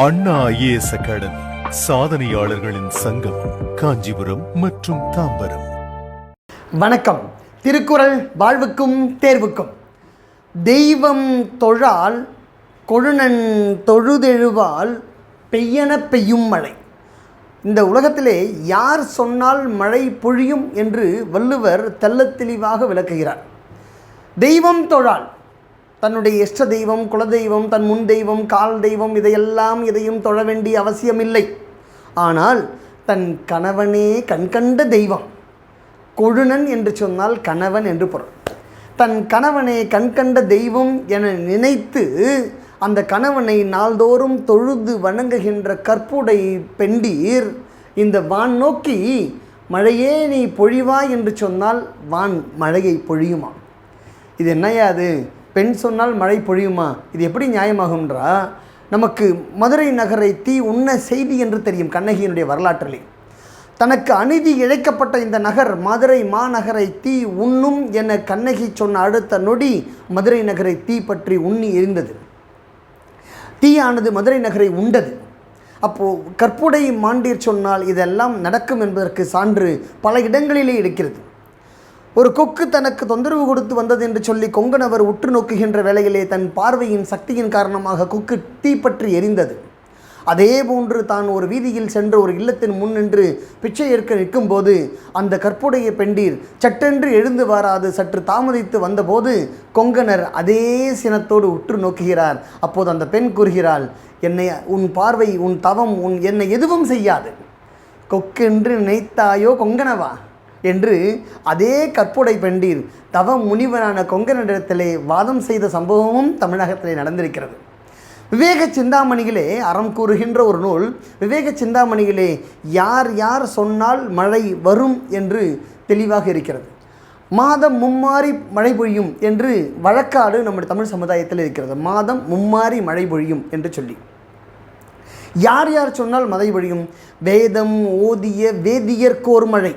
அண்ணா IAS academy சாதனையாளர்களின் சங்கம், காஞ்சிபுரம் மற்றும் தாம்பரம். வணக்கம். திருக்குறள் வாழ்வுக்கும் தேர்வுக்கும். தெய்வம் தொழால் கொழுநன் தொழுதெழுவால் பெய்யன பெய்யும் மழை. இந்த உலகத்திலே யார் சொன்னால் மழை பொழியும் என்று வள்ளுவர் தெள்ளத் தெளிவாக விளக்குகிறார். தெய்வம் தொழால், தன்னுடைய இஷ்ட தெய்வம், குலதெய்வம், தன் முன் தெய்வம், கால் தெய்வம், எதையும் தொழ வேண்டிய அவசியமில்லை. ஆனால் தன் கணவனே கண்கண்ட தெய்வம். கொழுநன் என்று சொன்னால் கணவன் என்று பொருள். தன் கணவனே கண்கண்ட தெய்வம் என நினைத்து அந்த கணவனை நாள்தோறும் தொழுது வணங்குகின்ற கற்புடை பெண்டீர் இந்த வான் நோக்கி மழையே நீ பொழிவாய் என்று சொன்னால் வான் மழையை பொழியுமா? இது என்னையா அது? பெண் சொன்னால் மழை பொழியுமா? இது எப்படி நியாயமாகும்ன்றா, நமக்கு மதுரை நகரை தீ உண்ண செய்தி என்று தெரியும் கண்ணகியினுடைய வரலாற்றிலே. தனக்கு அநீதி இழைக்கப்பட்ட இந்த நகர் மதுரை மாநகரை தீ உண்ணும் என கண்ணகி சொன்ன அடுத்த நொடி மதுரை நகரை தீ பற்றி உண்ணி எரிந்தது. தீயானது மதுரை நகரை உண்டது. அப்போது கற்புடை மாண்டீர் சொன்னால் இதெல்லாம் நடக்கும் என்பதற்கு சான்று பல இடங்களிலே இருக்கிறது. ஒரு கொக்கு தனக்கு தொந்தரவு கொடுத்து வந்தது என்று சொல்லி கொங்கணவர் உற்று நோக்குகின்ற வேளையிலே தன் பார்வையின் சக்தியின் காரணமாக கொக்கு தீப்பற்றி எரிந்தது. அதே போன்று தான் ஒரு வீதியில் சென்று ஒரு இல்லத்தின் முன் நின்று பிச்சை ஏற்க நிற்கும்போது அந்த கற்புடைய பெண்டீர் சட்டென்று எழுந்து வராது சற்று தாமதித்து வந்தபோது கொங்கணர் அதே சினத்தோடு உற்று நோக்குகிறார். அப்போது அந்த பெண் கூறுகிறாள், என்னை உன் பார்வை, உன் தவம், என்னை எதுவும் செய்யாது. கொக்கென்று நினைத்தாயோ கொங்கணவா என்று அதே கற்புடை பெண்டீர் தவ முனிவரான கொங்கனிடத்திலே வாதம் செய்த சம்பவமும் தமிழகத்திலே நடந்திருக்கிறது. விவேக சிந்தாமணியிலே அறம் கூறுகின்ற ஒரு நூல். விவேக சிந்தாமணியிலே யார் யார் சொன்னால் மழை வரும் என்று தெளிவாக இருக்கிறது. மாதம் மும்மாறி மழை பொழியும் என்று வழக்காடு நம்முடைய தமிழ் சமுதாயத்தில் இருக்கிறது. மாதம் மும்மாறி மழை பொழியும் என்று சொல்லி யார் யார் சொன்னால் மழை பொழியும்? வேதம் ஓதிய வேதியர்க்கோர் மழை,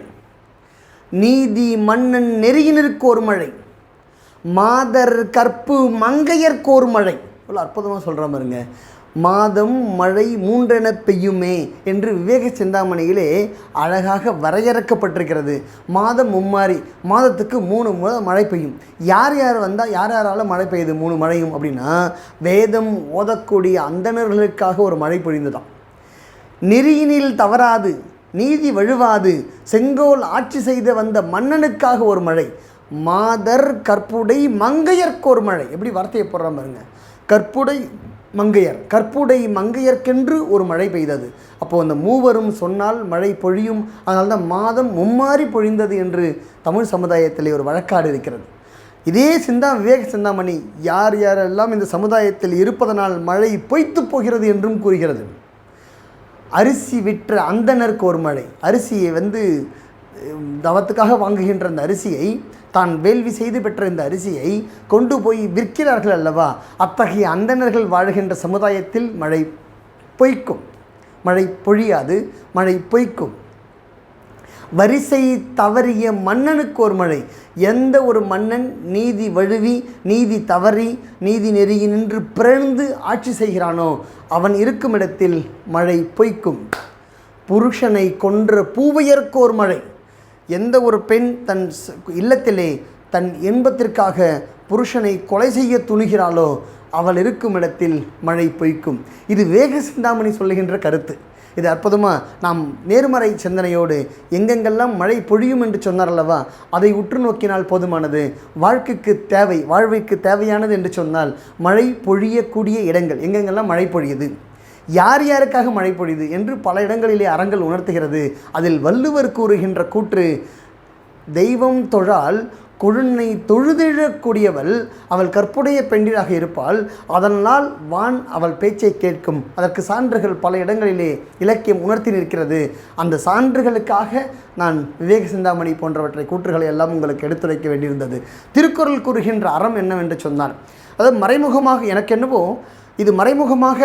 நீதி மன்னன் நெறியினருக்கோர் மழை, மாதர் கற்பு மங்கையர்க்கோர் மழை. இவ்வளோ அற்புதமாக சொல்கிற பாருங்க. மாதம் மழை மூன்றென பெய்யுமே என்று விவேக சிந்தாமணியிலே அழகாக வரையறுக்கப்பட்டிருக்கிறது. மாதம் மும்மாறி, மாதத்துக்கு 3 மழை பெய்யும். யார் யார் வந்தால் யாரால் மழை பெய்யுது 3 மழையும் அப்படின்னா, வேதம் ஓதக்கூடிய அந்தணர்களுக்காக ஒரு மழை பொழிந்துதான். நெறியினில் தவறாது, நீதி வழுவாது, செங்கோல் ஆட்சி செய்து வந்த மன்னனுக்காக ஒரு மழை, மாதர் கற்புடை மங்கையர்க்கோர் மழை. எப்படி வார்த்தையை போடுற பாருங்க. கற்புடை மங்கையர், கற்புடை மங்கையர்க்கென்று ஒரு மழை பெய்தது. அப்போது அந்த மூவரும் சொன்னால் மழை பொழியும். அதனால்தான் மாதம் மும்மாறி பொழிந்தது என்று தமிழ் சமுதாயத்தில் ஒரு வழக்காடு இருக்கிறது. இதே விவேக சிந்தாமணி யார் யாரெல்லாம் இந்த சமுதாயத்தில் இருப்பதனால் மழை பொய்த்து போகிறது என்றும் கூறுகிறது. அரிசி விற்ற அந்தணருக்கு ஒரு மழை. அரிசியை தவத்துக்காக வாங்குகின்ற அந்த அரிசியை, தான் வேள்வி செய்து பெற்ற இந்த அரிசியை கொண்டு போய் விற்கிறார்கள் அல்லவா, அத்தகைய அந்தணர்கள் வாழ்கின்ற சமுதாயத்தில் மழை பொய்க்கும். மழை பொழியாது, மழை பொய்க்கும். வரிசை தவறிய மன்னனுக்கு ஒரு மழை. எந்த ஒரு மன்னன் நீதி வழுவி, நீதி தவறி, நீதி நெறியினின்று பிறழ்ந்து ஆட்சி செய்கிறானோ அவன் இருக்கும் இடத்தில் மழை பொய்க்கும். புருஷனை கொன்ற பூவையர்க்கோர் மழை. எந்த ஒரு பெண் தன் இல்லத்திலே தன் இன்பத்திற்காக புருஷனை கொலை செய்ய துணிகிறாளோ அவள் இருக்கும் இடத்தில் மழை பொய்க்கும். இது விவேக சிந்தாமணி சொல்லுகின்ற கருத்து. இது அற்புதமாக நாம் நேர்மறை சிந்தனையோடு எங்கெங்கெல்லாம் மழை பொழியும் என்று சொன்னார் அல்லவா, அதை உற்று நோக்கினால் போதுமானது. வாழ்விற்கு தேவையானது என்று சொன்னால் மழை பொழியக்கூடிய இடங்கள் எங்கெங்கெல்லாம் மழை பொழியுது, யார் யாருக்காக மழை பொழியுது என்று பல இடங்களிலே அறங்கள் உணர்த்துகிறது. அதில் வள்ளுவர் கூறுகின்ற கூற்று, தெய்வம் தொழால் கொழுனை தொழுதெழக்கூடியவள் அவள் கற்புடைய பெண்டிராக இருப்பாள், அதனால் வான் அவள் பேச்சை கேட்கும். அதற்கு சான்றுகள் பல இடங்களிலே இலக்கியம் உணர்த்தி நிற்கிறது. அந்த சான்றுகளுக்காக நான் விவேக சிந்தாமணி போன்றவற்றை கூற்றுகளை எல்லாம் உங்களுக்கு எடுத்துரைக்க வேண்டியிருந்தது. திருக்குறள் கூறுகின்ற அறம் என்னவென்று சொன்னார். அதாவது மறைமுகமாக, எனக்கு என்னவோ இது மறைமுகமாக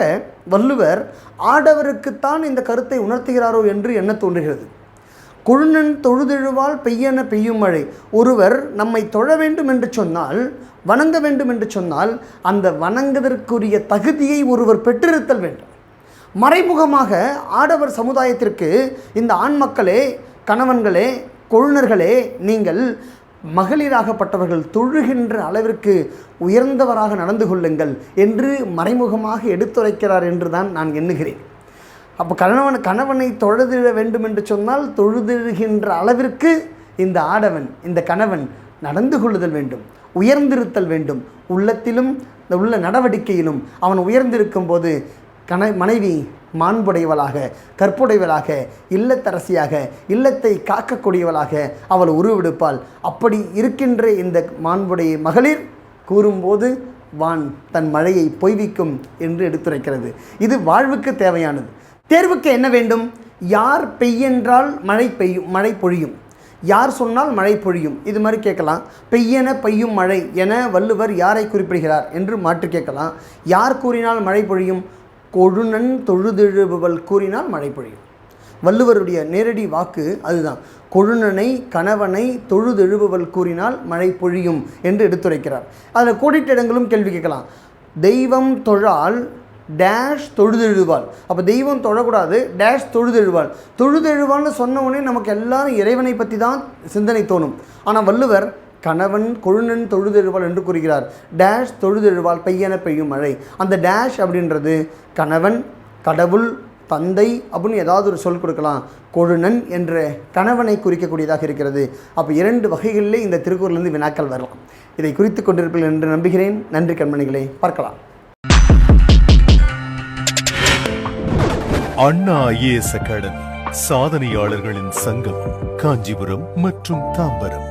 வள்ளுவர் ஆடவருக்குத்தான் இந்த கருத்தை உணர்த்துகிறாரோ என்று எண்ண தோன்றுகிறது. கொழுநன் தொழுதெழுவால் பெய்யன பெய்யும் மழை. ஒருவர் நம்மை தொழ வேண்டும் என்று சொன்னால், வணங்க வேண்டும் என்று சொன்னால், அந்த வணங்குவதற்குரிய தகுதியை ஒருவர் பெற்றிருத்தல் வேண்டும். மறைமுகமாக ஆடவர் சமுதாயத்திற்கு இந்த ஆண் மக்களே, கணவன்களே, கொழுனர்களே, நீங்கள் மகளிராகப்பட்டவர்கள் தொழுகின்ற அளவிற்கு உயர்ந்தவராக நடந்து கொள்ளுங்கள் என்று மறைமுகமாக எடுத்துரைக்கிறார் என்று தான் நான் எண்ணுகிறேன். அப்போ கணவனை தொழுதிட வேண்டும் என்று சொன்னால் தொழுதிடுகின்ற அளவிற்கு இந்த ஆடவன், இந்த கணவன் நடந்து கொள்ளுதல் வேண்டும், உயர்ந்திருத்தல் வேண்டும். உள்ளத்திலும் உள்ள நடவடிக்கையிலும் அவன் உயர்ந்திருக்கும் போது மனைவி மாண்புடையவளாக, கற்புடையவளாக, இல்லத்தரசியாக, இல்லத்தை காக்கக்கூடியவளாக அவள் உருவெடுப்பாள். அப்படி இருக்கின்ற இந்த மாண்புடைய மகளிர் கூறும்போது வான் தன் மழையை பொய்விக்கும் என்று எடுத்துரைக்கிறது. இது வாழ்வுக்கு தேவையானது. தேர்வுக்கு என்ன வேண்டும்? யார் பெய்யென்றால் மழை பொழியும், யார் சொன்னால் மழை பொழியும், இது மாதிரி கேட்கலாம். பெய்யென பெய்யும் மழை என வள்ளுவர் யாரை குறிப்பிடுகிறார் என்று மாற்றி கேட்கலாம். யார் கூறினால் மழை பொழியும்? கொழுநன் தொழுதெழுபவள் கூறினால் மழை பொழியும். வள்ளுவருடைய நேரடி வாக்கு அதுதான். கொழுநனை, கணவனை தொழுதெழுபவள் கூறினால் மழை பொழியும் என்று எடுத்துரைக்கிறார். அதில் கோடிட்ட இடங்களும் கேள்வி கேட்கலாம். தெய்வம் தொழால் டேஷ் தொழுதெழுவாள். அப்போ தெய்வம் தொழக்கூடாது, டேஷ் தொழுதெழுவாள். தொழுதெழுவாள்னு சொன்ன உடனே நமக்கு எல்லாரும் இறைவனை பற்றி தான் சிந்தனை தோணும். ஆனால் வள்ளுவர் கணவன் கொழுநன் தொழுதெழுவாள் என்று கூறுகிறார். டேஷ் தொழுதெழுவாள் பெய்யென பெய்யும் மழை. அந்த டேஷ் அப்படின்றது கணவன், கடவுள், தந்தை அப்படின்னு ஏதாவது ஒரு சொல் கொடுக்கலாம். கொழுநன் என்ற கணவனை குறிக்கக்கூடியதாக இருக்கிறது. அப்போ 2 வகைகளிலே இந்த திருக்குறளிலிருந்து வினாக்கள் வரலாம். இதை குறித்து கொண்டிருப்பீர்கள் என்று நம்புகிறேன். நன்றி கண்மணிகளை. பார்க்கலாம். அண்ணா IAS அகாடமி, சாதனையாளர்களின் சங்கம், காஞ்சிபுரம் மற்றும் தாம்பரம்.